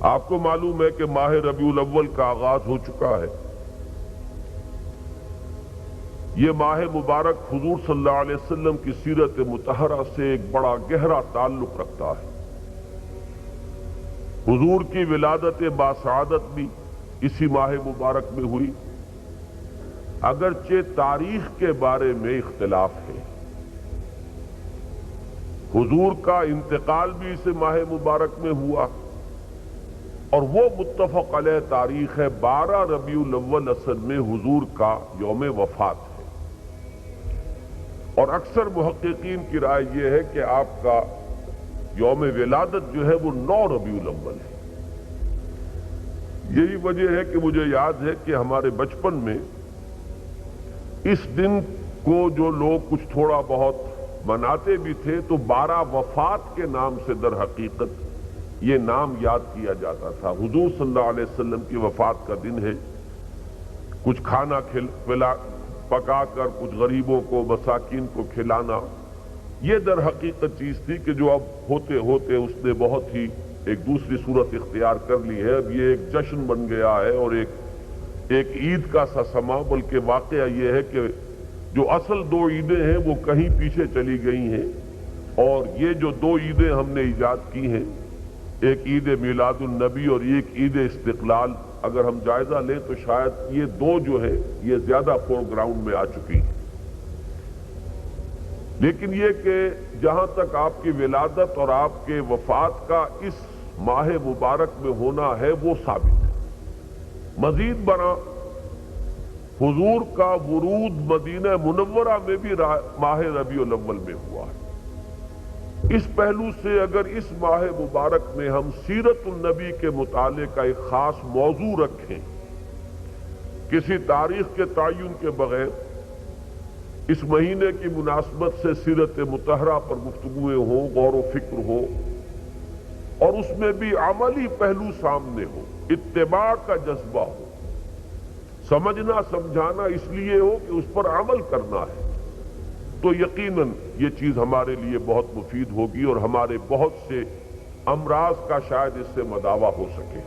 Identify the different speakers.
Speaker 1: آپ کو معلوم ہے کہ ماہ ربیع الاول کا آغاز ہو چکا ہے۔ یہ ماہ مبارک حضور صلی اللہ علیہ وسلم کی سیرت مطہرہ سے ایک بڑا گہرا تعلق رکھتا ہے۔ حضور کی ولادت باسعادت بھی اسی ماہ مبارک میں ہوئی، اگرچہ تاریخ کے بارے میں اختلاف ہے۔ حضور کا انتقال بھی اس ماہ مبارک میں ہوا، اور وہ متفق علیہ تاریخ ہے 12 ربیع الاول اصل میں حضور کا یوم وفات ہے، اور اکثر محققین کی رائے یہ ہے کہ آپ کا یوم ولادت جو ہے وہ 9 ربیع الاول ہے۔ یہی وجہ ہے کہ مجھے یاد ہے کہ ہمارے بچپن میں اس دن کو جو لوگ کچھ تھوڑا بہت مناتے بھی تھے تو 12 وفات کے نام سے در حقیقت یہ نام یاد کیا جاتا تھا۔ حضور صلی اللہ علیہ وسلم کی وفات کا دن ہے، کچھ کھانا پکا کر کچھ غریبوں کو مساکین کو کھلانا، یہ در حقیقت چیز تھی کہ جو اب ہوتے ہوتے اس نے بہت ہی ایک دوسری صورت اختیار کر لی ہے۔ اب یہ ایک جشن بن گیا ہے اور ایک عید کا سا سما، بلکہ واقعہ یہ ہے کہ جو اصل 2 عیدیں ہیں وہ کہیں پیچھے چلی گئی ہیں، اور یہ جو 2 عیدیں ہم نے ایجاد کی ہیں، ایک عید میلاد النبی اور ایک عید استقلال، اگر ہم جائزہ لیں تو شاید یہ 2 جو ہے یہ زیادہ فور گراؤنڈ میں آ چکی ہیں۔ لیکن یہ کہ جہاں تک آپ کی ولادت اور آپ کے وفات کا اس ماہ مبارک میں ہونا ہے وہ ثابت ہے۔ مزید برآں حضور کا ورود مدینہ منورہ میں بھی ماہ ربیع الاول میں ہوا ہے۔ اس پہلو سے اگر اس ماہ مبارک میں ہم سیرت النبی کے مطالعے کا ایک خاص موضوع رکھیں، کسی تاریخ کے تعین کے بغیر اس مہینے کی مناسبت سے سیرت مطہرہ پر گفتگویں ہوں، غور و فکر ہو، اور اس میں بھی عملی پہلو سامنے ہو، اتباع کا جذبہ ہو، سمجھنا سمجھانا اس لیے ہو کہ اس پر عمل کرنا ہے، تو یقیناً یہ چیز ہمارے لیے بہت مفید ہوگی اور ہمارے بہت سے امراض کا شاید اس سے مداوع ہو سکے۔